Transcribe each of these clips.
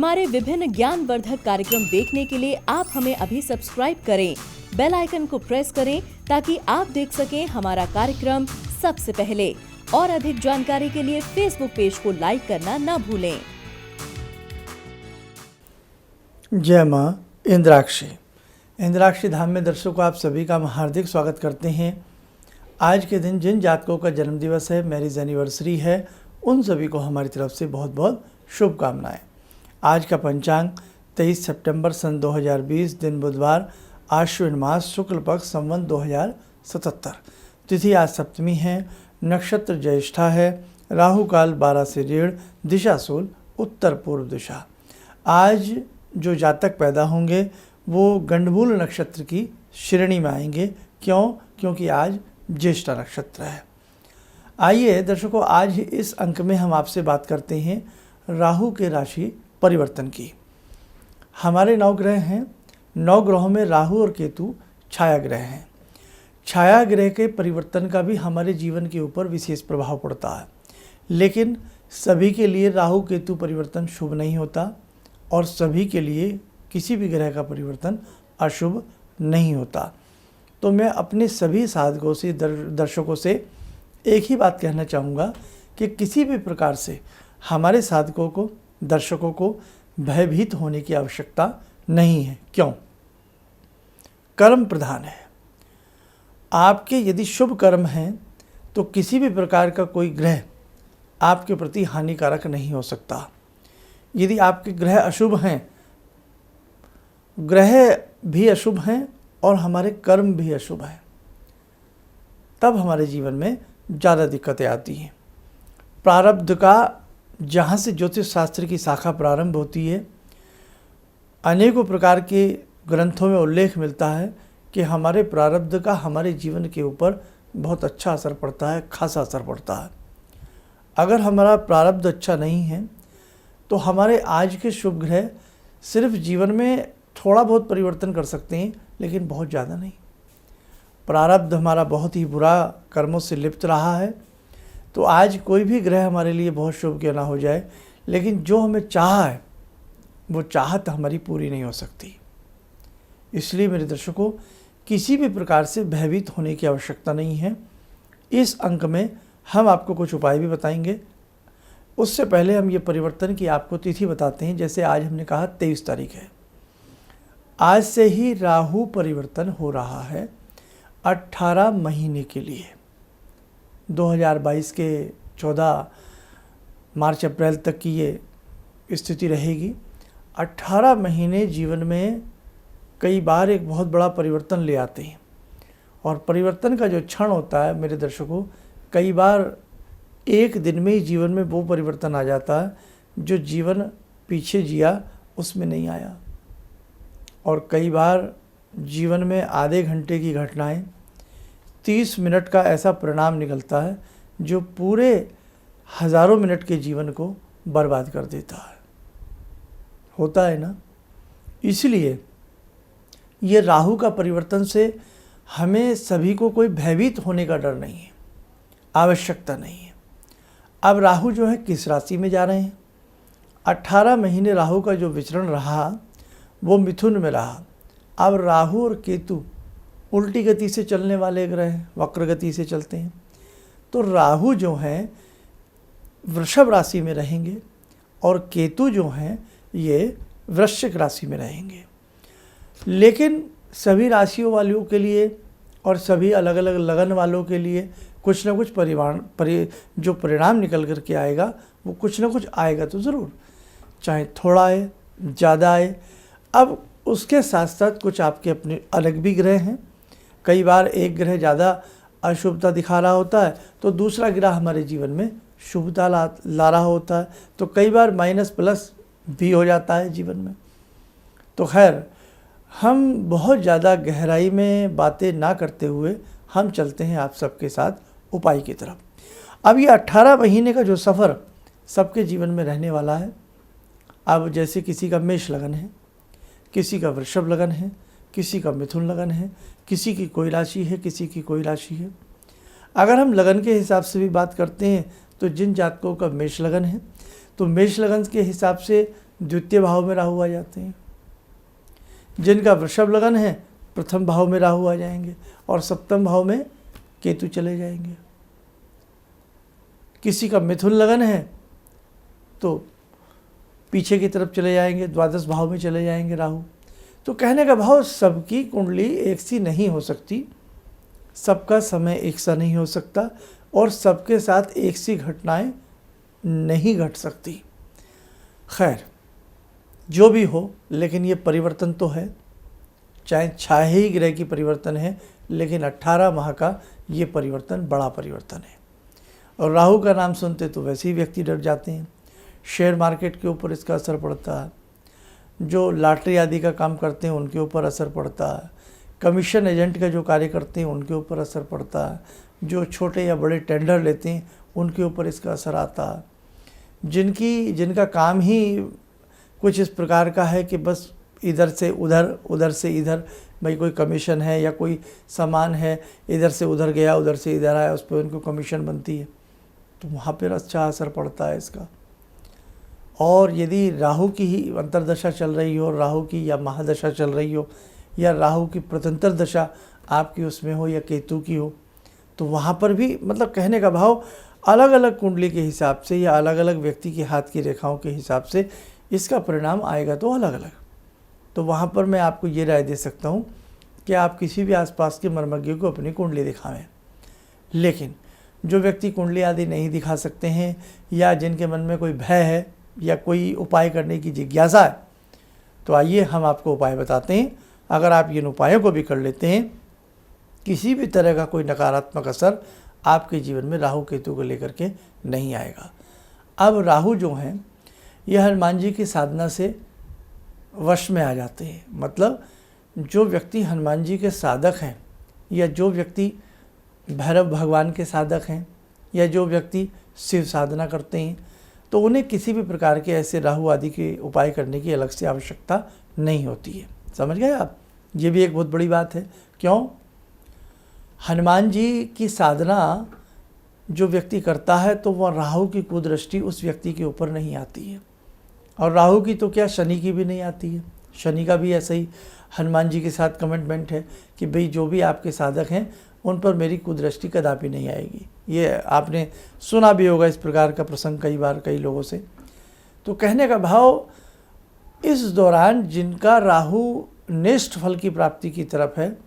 हमारे विभिन्न ज्ञानवर्धक कार्यक्रम देखने के लिए आप हमें अभी सब्सक्राइब करें, बेल आइकन को प्रेस करें ताकि आप देख सकें हमारा कार्यक्रम सबसे पहले। और अधिक जानकारी के लिए फेसबुक पेज को लाइक करना न भूलें। जय माँ इंद्राक्षी। इंद्राक्षी धाम में दर्शकों आप सभी का हार्दिक स्वागत करते हैं। आज के दिन जिन जातकों का जन्मदिवस है, मैरिज एनिवर्सरी है, उन सभी को हमारी तरफ से बहुत बहुत शुभकामनाएं। आज का पंचांग 23 सितंबर सन 2020, दिन बुधवार, आश्विन मास, शुक्ल पक्ष, संवत 2077। तिथि आज सप्तमी है, नक्षत्र ज्येष्ठा है, राहु काल 12 से 1:30, दिशा सूल उत्तर पूर्व दिशा। आज जो जातक पैदा होंगे वो गंडमूल नक्षत्र की श्रेणी में आएंगे। क्यों? क्योंकि आज ज्येष्ठा नक्षत्र है। आइए दर्शकों, आज इस अंक में हम आपसे बात करते हैं राहु के राशि परिवर्तन की। हमारे 9 ग्रह हैं। 9 ग्रहों में राहु और केतु छाया ग्रह हैं। छाया ग्रह के परिवर्तन का भी हमारे जीवन के ऊपर विशेष प्रभाव पड़ता है, लेकिन सभी के लिए राहु केतु परिवर्तन शुभ नहीं होता और सभी के लिए किसी भी ग्रह का परिवर्तन अशुभ नहीं होता। तो मैं अपने सभी साधकों से, दर्शकों से एक ही बात कहना चाहूँगा कि किसी भी प्रकार से हमारे साधकों को, दर्शकों को भयभीत होने की आवश्यकता नहीं है। क्यों? कर्म प्रधान है। आपके यदि शुभ कर्म हैं तो किसी भी प्रकार का कोई ग्रह आपके प्रति हानिकारक नहीं हो सकता। यदि आपके ग्रह अशुभ हैं, ग्रह भी अशुभ हैं और हमारे कर्म भी अशुभ हैं, तब हमारे जीवन में ज़्यादा दिक्कतें आती हैं। प्रारब्ध का जहाँ से ज्योतिष शास्त्र की शाखा प्रारंभ होती है, अनेकों प्रकार के ग्रंथों में उल्लेख मिलता है कि हमारे प्रारब्ध का हमारे जीवन के ऊपर बहुत अच्छा असर पड़ता है, खासा असर पड़ता है। अगर हमारा प्रारब्ध अच्छा नहीं है तो हमारे आज के शुभ ग्रह सिर्फ जीवन में थोड़ा बहुत परिवर्तन कर सकते हैं, लेकिन बहुत ज़्यादा नहीं। प्रारब्ध हमारा बहुत ही बुरा कर्मों से लिप्त रहा है, तो आज कोई भी ग्रह हमारे लिए बहुत शुभ क्यों ना हो जाए, लेकिन जो हमें चाह है वो चाहत हमारी पूरी नहीं हो सकती। इसलिए मेरे दर्शकों, किसी भी प्रकार से भयभीत होने की आवश्यकता नहीं है। इस अंक में हम आपको कुछ उपाय भी बताएंगे। उससे पहले हम ये परिवर्तन की आपको तिथि बताते हैं। जैसे आज हमने कहा 23 तारीख है, आज से ही राहु परिवर्तन हो रहा है 18 महीने के लिए। 2022 के 14 मार्च अप्रैल तक की ये स्थिति रहेगी। 18 महीने जीवन में कई बार एक बहुत बड़ा परिवर्तन ले आते हैं, और परिवर्तन का जो क्षण होता है मेरे दर्शकों, कई बार एक दिन में ही जीवन में वो परिवर्तन आ जाता है जो जीवन पीछे जिया उसमें नहीं आया। और कई बार जीवन में आधे घंटे की घटनाएं 30 मिनट का ऐसा परिणाम निकलता है जो पूरे हज़ारों मिनट के जीवन को बर्बाद कर देता है। होता है ना? इसलिए ये राहु का परिवर्तन से हमें सभी को कोई भयभीत होने का डर नहीं है, आवश्यकता नहीं है। अब राहु जो है किस राशि में जा रहे हैं? 18 महीने राहु का जो विचरण रहा वो मिथुन में रहा। अब राहु और केतु उल्टी गति से चलने वाले ग्रह हैं, वक्र गति से चलते हैं। तो राहु जो हैं वृषभ राशि में रहेंगे और केतु जो हैं ये वृश्चिक राशि में रहेंगे। लेकिन सभी राशियों वालों के लिए और सभी अलग अलग लगन वालों के लिए कुछ ना कुछ जो परिणाम निकल कर के आएगा वो कुछ ना कुछ आएगा तो ज़रूर, चाहे थोड़ा आए ज़्यादा आए। अब उसके साथ साथ कुछ आपके अपने अलग भी ग्रह हैं। कई बार एक ग्रह ज़्यादा अशुभता दिखा रहा होता है तो दूसरा ग्रह हमारे जीवन में शुभता ला रहा होता है, तो कई बार माइनस प्लस भी हो जाता है जीवन में। तो खैर, हम बहुत ज़्यादा गहराई में बातें ना करते हुए हम चलते हैं आप सबके साथ उपाय की तरफ। अब ये 18 महीने का जो सफ़र सबके जीवन में रहने वाला है। अब जैसे किसी का मेष लगन है, किसी का वृषभ लगन है, किसी का मिथुन लगन है, किसी की कोई राशि है, किसी की कोई राशि है। अगर हम लगन के हिसाब से भी बात करते हैं तो जिन जातकों का मेष लगन है तो मेष लगन के हिसाब से द्वितीय भाव में राहु आ जाते हैं। जिनका वृषभ लगन है प्रथम भाव में राहु आ जाएंगे और सप्तम भाव में केतु चले जाएंगे। किसी का मिथुन लगन है तो पीछे की तरफ चले जाएंगे, द्वादश भाव में चले जाएंगे राहु। तो कहने का भाव सबकी कुंडली एक सी नहीं हो सकती, सबका समय एक सा नहीं हो सकता और सबके साथ एक सी घटनाएं नहीं घट सकती। खैर जो भी हो, लेकिन ये परिवर्तन तो है, चाहे छाहे ही ग्रह की परिवर्तन है, लेकिन 18 माह का ये परिवर्तन बड़ा परिवर्तन है। और राहु का नाम सुनते तो वैसे ही व्यक्ति डर जाते हैं। शेयर मार्केट के ऊपर इसका असर पड़ता है, जो लॉटरी आदि का काम करते हैं उनके ऊपर असर पड़ता है, कमीशन एजेंट का जो कार्य करते हैं उनके ऊपर असर पड़ता है, जो छोटे या बड़े टेंडर लेते हैं उनके ऊपर इसका असर आता है, जिनका काम ही कुछ इस प्रकार का है कि बस इधर से उधर, उधर से इधर, भाई कोई कमीशन है या कोई सामान है, इधर से उधर गया, उधर से इधर आया, उस पर उनको कमीशन बनती है, तो वहाँ पर अच्छा असर पड़ता है इसका। और यदि राहु की ही अंतर्दशा चल रही हो, राहु की या महादशा चल रही हो, या राहु की प्रत्यंतर दशा आपकी उसमें हो या केतु की हो, तो वहाँ पर भी मतलब कहने का भाव अलग अलग कुंडली के हिसाब से या अलग अलग व्यक्ति के हाथ की रेखाओं के हिसाब से इसका परिणाम आएगा तो अलग अलग। तो वहाँ पर मैं आपको ये राय दे सकता हूँ कि आप किसी भी आसपास के मर्मज्ञ को अपनी कुंडली दिखावें। लेकिन जो व्यक्ति कुंडली आदि नहीं दिखा सकते हैं या जिनके मन में कोई भय है या कोई उपाय करने की जिज्ञासा है, तो आइए हम आपको उपाय बताते हैं। अगर आप इन उपायों को भी कर लेते हैं, किसी भी तरह का कोई नकारात्मक असर आपके जीवन में राहु केतु को लेकर के नहीं आएगा। अब राहु जो हैं यह हनुमान जी की साधना से वश में आ जाते हैं। मतलब जो व्यक्ति हनुमान जी के साधक हैं या जो व्यक्ति भैरव भगवान के साधक हैं या जो व्यक्ति शिव साधना करते हैं, तो उन्हें किसी भी प्रकार के ऐसे राहु आदि के उपाय करने की अलग से आवश्यकता नहीं होती है। समझ गए आप? ये भी एक बहुत बड़ी बात है। क्यों? हनुमान जी की साधना जो व्यक्ति करता है तो वह राहु की कुदृष्टि उस व्यक्ति के ऊपर नहीं आती है, और राहु की तो क्या शनि की भी नहीं आती है। शनि का भी ऐसा ही हनुमान जी के साथ कमिटमेंट है कि भाई जो भी आपके साधक हैं उन पर मेरी कुदृष्टि कदापि नहीं आएगी। ये आपने सुना भी होगा इस प्रकार का प्रसंग कई बार कई लोगों से। तो कहने का भाव इस दौरान जिनका राहु नेष्ठ फल की प्राप्ति की तरफ है,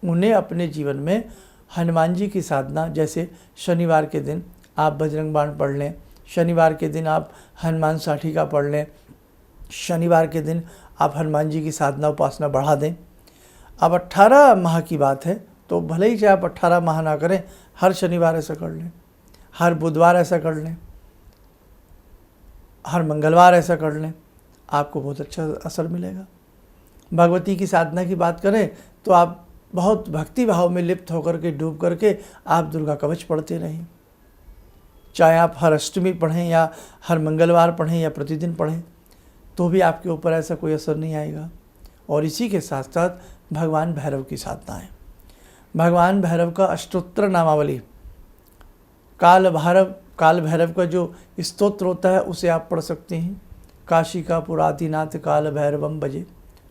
उन्हें अपने जीवन में हनुमान जी की साधना, जैसे शनिवार के दिन आप बजरंग बाण पढ़ लें, शनिवार के दिन आप हनुमान साठिका पढ़ लें, शनिवार के दिन आप हनुमान जी की साधना उपासना बढ़ा दें। अब 18 माह की बात है तो भले ही चाहे आप 18 माह ना करें, हर शनिवार ऐसा कर लें, हर बुधवार ऐसा कर लें, हर मंगलवार ऐसा कर लें, आपको बहुत अच्छा असर मिलेगा। भगवती की साधना की बात करें तो आप बहुत भक्ति भाव में लिप्त होकर के डूब करके आप दुर्गा कवच पढ़ते रहें, चाहे आप हर अष्टमी पढ़ें या हर मंगलवार पढ़ें या प्रतिदिन पढ़ें, तो भी आपके ऊपर ऐसा कोई असर नहीं आएगा। और इसी के साथ साथ भगवान भैरव की साधना है। भगवान भैरव का अष्टोत्तर नामावली, काल भैरव का जो स्तोत्र होता है उसे आप पढ़ सकते हैं। काशी का पुरातिनाथ काल भैरवम भजे,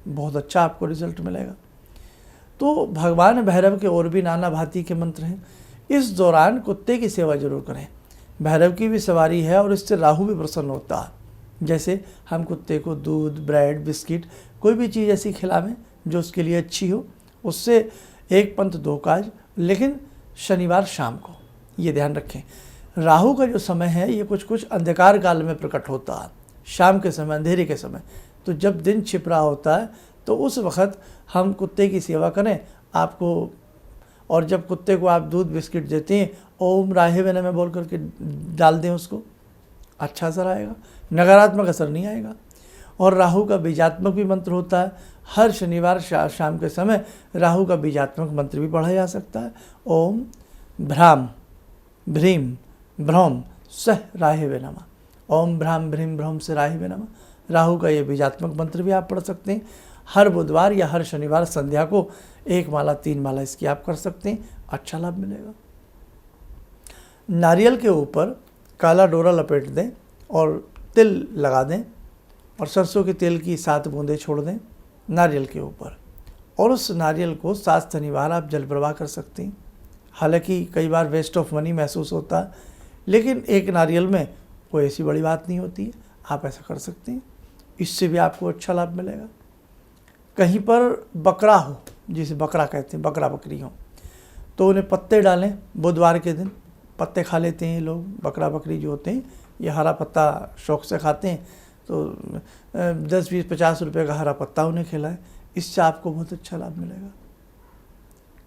बहुत अच्छा आपको रिजल्ट मिलेगा। तो भगवान भैरव के और भी नाना भांति के मंत्र हैं। इस दौरान कुत्ते की सेवा जरूर करें। भैरव की भी सवारी है और इससे राहु भी प्रसन्न होता है। जैसे हम कुत्ते को दूध, ब्रेड, बिस्किट, कोई भी चीज़ ऐसी खिलावें जो उसके लिए अच्छी हो, उससे एक पंथ दो काज, लेकिन शनिवार शाम को। ये ध्यान रखें, राहु का जो समय है ये कुछ अंधकार काल में प्रकट होता है, शाम के समय, अंधेरे के समय। तो जब दिन छिप रहा होता है तो उस वक़्त हम कुत्ते की सेवा करें आपको। और जब कुत्ते को आप दूध बिस्किट देते हैं, ओम राहे नमः बोल करके डाल दें उसको, अच्छा असर आएगा, नकारात्मक असर नहीं आएगा। और राहु का बीजात्मक भी मंत्र होता है। हर शनिवार शाम के समय राहु का बीजात्मक मंत्र भी पढ़ा जा सकता है। ओम भ्राम भ्रीम भ्रौम सह राहे नमः, ओम भ्राम भ्रीम भ्रौम से राहे नमः। राहु का ये बीजात्मक मंत्र भी आप पढ़ सकते हैं। हर बुधवार या हर शनिवार संध्या को 1 माला 3 माला इसकी आप कर सकते हैं, अच्छा लाभ मिलेगा। नारियल के ऊपर काला डोरा लपेट दें और तिल लगा दें, और सरसों के तेल की 7 बूंदें छोड़ दें नारियल के ऊपर, और उस नारियल को 7 शनिवार आप जल प्रवाह कर सकते हैं। हालांकि कई बार वेस्ट ऑफ मनी महसूस होता है, लेकिन एक नारियल में कोई ऐसी बड़ी बात नहीं होती है, आप ऐसा कर सकते हैं, इससे भी आपको अच्छा लाभ मिलेगा। कहीं पर बकरा हो, जिसे बकरा कहते हैं, बकरा बकरी हो, तो उन्हें पत्ते डालें। बुधवार के दिन पत्ते खा लेते हैं लोग, बकरा बकरी जो होते हैं ये हरा पत्ता शौक से खाते हैं, तो 10, 20, 50 रुपये का हरा पत्ता उन्हें खिलाएं, इससे आपको बहुत अच्छा लाभ मिलेगा।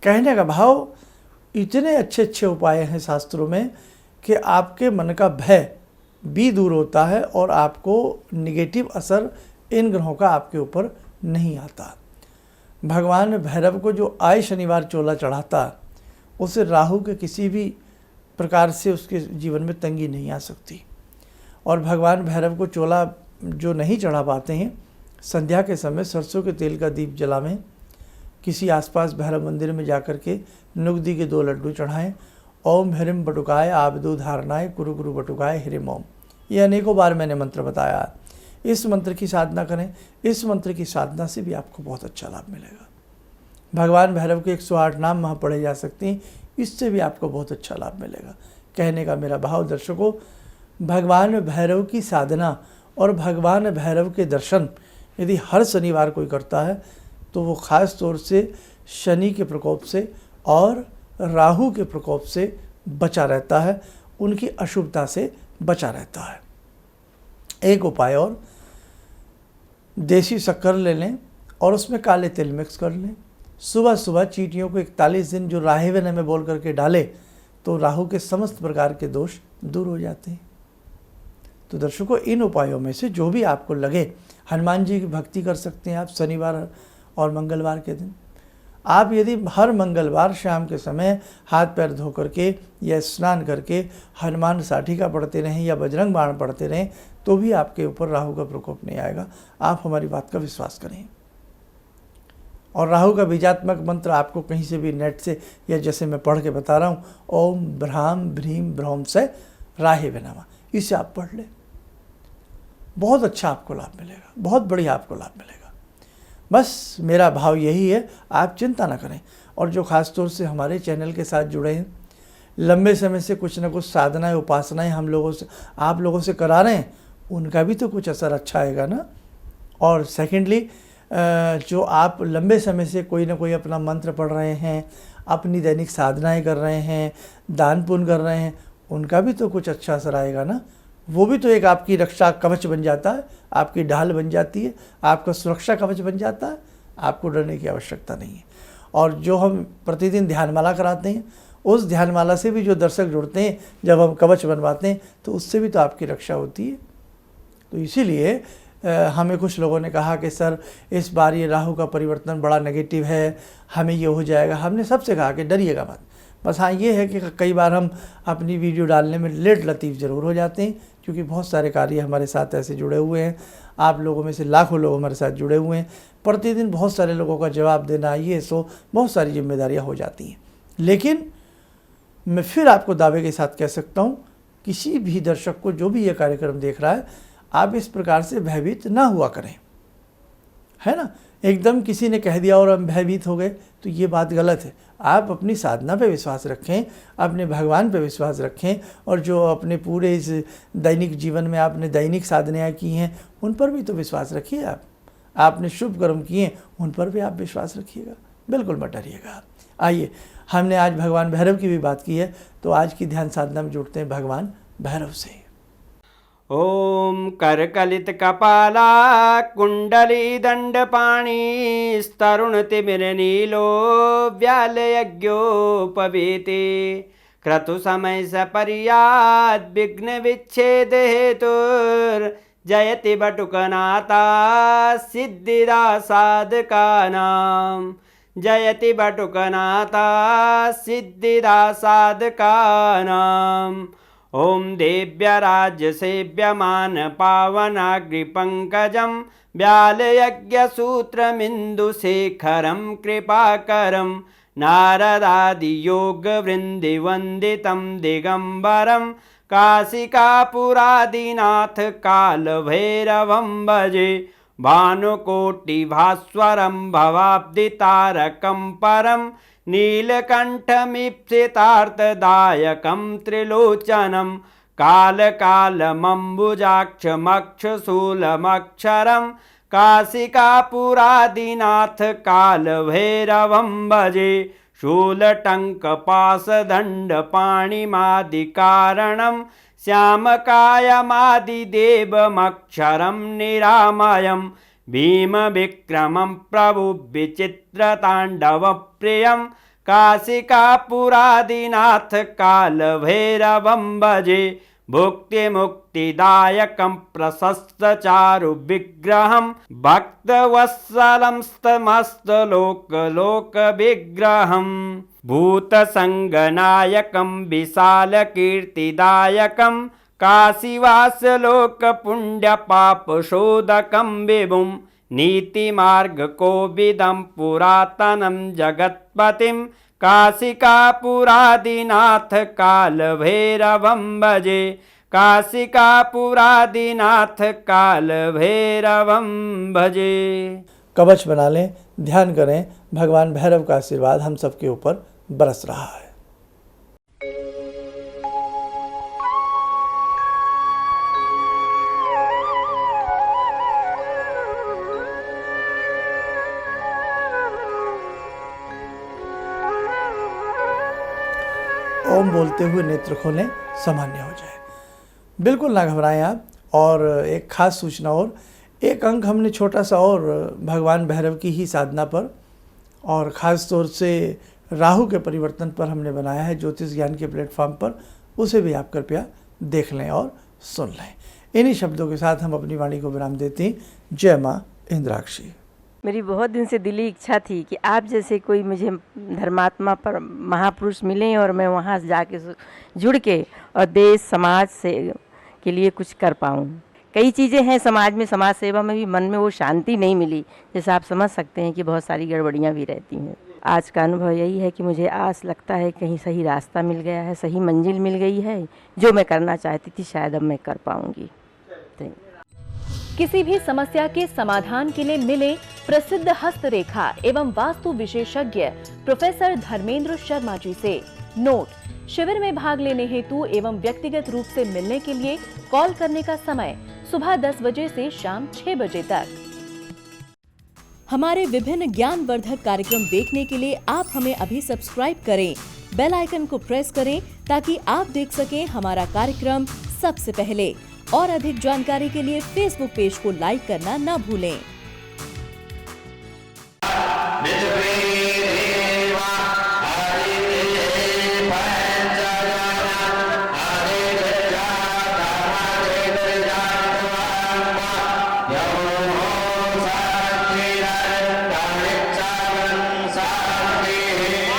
कहने का भाव, इतने अच्छे अच्छे उपाय हैं शास्त्रों में कि आपके मन का भय भी दूर होता है और आपको निगेटिव असर इन ग्रहों का आपके ऊपर नहीं आता। भगवान भैरव को जो आए शनिवार चोला चढ़ाता, उसे राहु के किसी भी प्रकार से उसके जीवन में तंगी नहीं आ सकती। और भगवान भैरव को चोला जो नहीं चढ़ा पाते हैं, संध्या के समय सरसों के तेल का दीप जलावें, किसी आसपास भैरव मंदिर में जाकर के नुगदी के 2 लड्डू चढ़ाएं। ओम ह्रीम बटुकाय आबदू धारणाय कुरु गुरु बटुकाय ह्रीम ओम, ये अनेकों बार मैंने मंत्र बताया। इस मंत्र की साधना करें, इस मंत्र की साधना से भी आपको बहुत अच्छा लाभ मिलेगा। भगवान भैरव के 108 नाम वहाँ पढ़े जा सकते हैं, इससे भी आपको बहुत अच्छा लाभ मिलेगा। कहने का मेरा भाव दर्शकों, भगवान भैरव की साधना और भगवान भैरव के दर्शन यदि हर शनिवार कोई करता है, तो वो ख़ास तौर से शनि के प्रकोप से और राहु के प्रकोप से बचा रहता है, उनकी अशुभता से बचा रहता है। एक उपाय और, देसी शक्कर ले लें और उसमें काले तिल मिक्स कर लें। सुबह सुबह चींटियों को 41 दिन जो राहे वे में बोल करके डाले, तो राहु के समस्त प्रकार के दोष दूर हो जाते हैं। तो दर्शकों, इन उपायों में से जो भी आपको लगे, हनुमान जी की भक्ति कर सकते हैं आप शनिवार और मंगलवार के दिन। आप यदि हर मंगलवार शाम के समय हाथ पैर धो करके या स्नान करके हनुमान साठिका पढ़ते रहें या बजरंग बाण पढ़ते रहें, तो भी आपके ऊपर राहु का प्रकोप नहीं आएगा। आप हमारी बात का विश्वास करें। और राहु का बीजात्मक मंत्र आपको कहीं से भी नेट से या जैसे मैं पढ़ के बता रहा हूँ, ओम ब्राह्म भ्रीम ब्रह्म से राहे वे नमः, इसे आप पढ़ लें, बहुत अच्छा आपको लाभ मिलेगा, बहुत बढ़िया आपको लाभ मिलेगा। बस मेरा भाव यही है, आप चिंता ना करें। और जो ख़ास तौर से हमारे चैनल के साथ जुड़े हैं, लंबे समय से कुछ ना कुछ साधनाएं उपासनाएं हम लोगों से, आप लोगों से करा रहे हैं, उनका भी तो कुछ असर अच्छा आएगा ना। और सेकेंडली, जो आप लंबे समय से कोई ना कोई अपना मंत्र पढ़ रहे हैं, अपनी दैनिक साधनाएं कर रहे हैं, दान पुण्य कर रहे हैं, उनका भी तो कुछ अच्छा असर आएगा ना। वो भी तो एक आपकी रक्षा कवच बन जाता है, आपकी ढाल बन जाती है, आपका सुरक्षा कवच बन जाता है, आपको डरने की आवश्यकता नहीं है। और जो हम प्रतिदिन ध्यानमाला कराते हैं, उस ध्यानमाला से भी जो दर्शक जुड़ते हैं, जब हम कवच बनवाते हैं, तो उससे भी तो आपकी रक्षा होती है। तो इसीलिए हमें कुछ लोगों ने कहा कि सर इस बार ये राहु का परिवर्तन बड़ा नेगेटिव है, हमें ये हो जाएगा। हमने सबसे कहा कि डरिएगा मत। बस हाँ, ये है कि कई बार हम अपनी वीडियो डालने में लेट लतीफ़ ज़रूर हो जाते हैं, क्योंकि बहुत सारे कार्य हमारे साथ ऐसे जुड़े हुए हैं। आप लोगों में से लाखों लोग हमारे साथ जुड़े हुए हैं, प्रतिदिन बहुत सारे लोगों का जवाब देना, ये सो बहुत सारी जिम्मेदारियाँ हो जाती हैं। लेकिन मैं फिर आपको दावे के साथ कह सकता हूँ, किसी भी दर्शक को जो भी ये कार्यक्रम देख रहा है, आप इस प्रकार से भयभीत ना हुआ करें, है ना। एकदम किसी ने कह दिया और हम भयभीत हो गए, तो ये बात गलत है। आप अपनी साधना पे विश्वास रखें, अपने भगवान पे विश्वास रखें, और जो अपने पूरे इस दैनिक जीवन में आपने दैनिक साधनाएँ की हैं, उन पर भी तो विश्वास रखिए। आपने शुभ कर्म किए, उन पर भी आप विश्वास रखिएगा, बिल्कुल मत डरिएगा। आइए, हमने आज भगवान भैरव की भी बात की है, तो आज की ध्यान साधना में जुड़ते हैं भगवान भैरव से। ओम करकलित कपाला कुंडली दंडपाणी स्तरुणतिमिर नीलो व्यालयज्ञोपवीते क्रतु समय सपर्याद विघ्न विच्छेद हेतुर जयति बटुकनाथा सिद्धिदा साधकानां जयति बटुकनाथा सिद्धिदा साधकानां। ओम देव्यराज्यसेव्यमान पावनाग्रिपङ्कजं व्यालयज्ञसूत्रमिन्दुशेखरं कृपाकरं नारदादियोगवृन्दिवन्दितं दिगम्बरं काशिकापुरादिनाथ कालभैरवं भजे भानुकोटिभास्वरं भवाब्दितारकं परं नीलकण्ठमीप्सितार्थदायकं त्रिलोचनं कालकालमम्बुजाक्षमक्षशूलमक्षरं काशिकापुरादिनाथ कालभैरवं भजे शूलटङ्कपाशदण्डपाणिमादिकारणं श्यामकायमादिदेवमक्षरं निरामयं भीमविक्रमं प्रभुविचित्रताण्डवप्रियं काशिकापुरादिनाथ कालभैरवं भजे भुक्तिमुक्तिदायकं प्रशस्तचारुविग्रहं भक्तवत्सलं समस्तलोकविग्रहं भूतसङ्गनायकं विशालकीर्तिदायकं काशीवासलोकपुण्यपापशोधकं विभुं नीतिमार्गकोविदं पुरातनं जगत्पतिं काशिकापुरादिनाथ कालभैरवं भजे काशिकापुरादिनाथ कालभैरवं भजे। कवच बना लें, ध्यान करें, भगवान भैरव का आशीर्वाद हम सबके ऊपर बरस रहा है। ओम बोलते हुए नेत्र खोलें, सामान्य हो जाए। बिल्कुल ना घबराएं आप। और एक खास सूचना और, एक अंक हमने छोटा सा और भगवान भैरव की ही साधना पर और ख़ास तौर से राहु के परिवर्तन पर हमने बनाया है ज्योतिष ज्ञान के प्लेटफॉर्म पर, उसे भी आप कृपया देख लें और सुन लें। इन्हीं शब्दों के साथ हम अपनी वाणी को विराम देते हैं। जय माँ इंद्राक्षी। मेरी बहुत दिन से दिली इच्छा थी कि आप जैसे कोई मुझे धर्मात्मा पर महापुरुष मिलें और मैं वहाँ जाके जुड़ के और देश समाज से के लिए कुछ कर पाऊँ। कई चीज़ें हैं समाज में, समाज सेवा में भी मन में वो शांति नहीं मिली, जैसे आप समझ सकते हैं कि बहुत सारी गड़बड़ियाँ भी रहती हैं। आज का अनुभव यही है कि मुझे आस लगता है कहीं सही रास्ता मिल गया है, सही मंजिल मिल गई है। जो मैं करना चाहती थी शायद अब मैं कर पाऊँगी। किसी भी समस्या के समाधान के लिए मिले प्रसिद्ध हस्तरेखा एवं वास्तु विशेषज्ञ प्रोफेसर धर्मेंद्र शर्मा जी से। नोट: शिविर में भाग लेने हेतु एवं व्यक्तिगत रूप से मिलने के लिए कॉल करने का समय सुबह 10 बजे से शाम 6 बजे तक। हमारे विभिन्न ज्ञानवर्धक कार्यक्रम देखने के लिए आप हमें अभी सब्सक्राइब करें, बेल आइकन को प्रेस करें ताकि आप देख सकें हमारा कार्यक्रम सबसे पहले। और अधिक जानकारी के लिए फेसबुक पेज को लाइक करना न भूलें।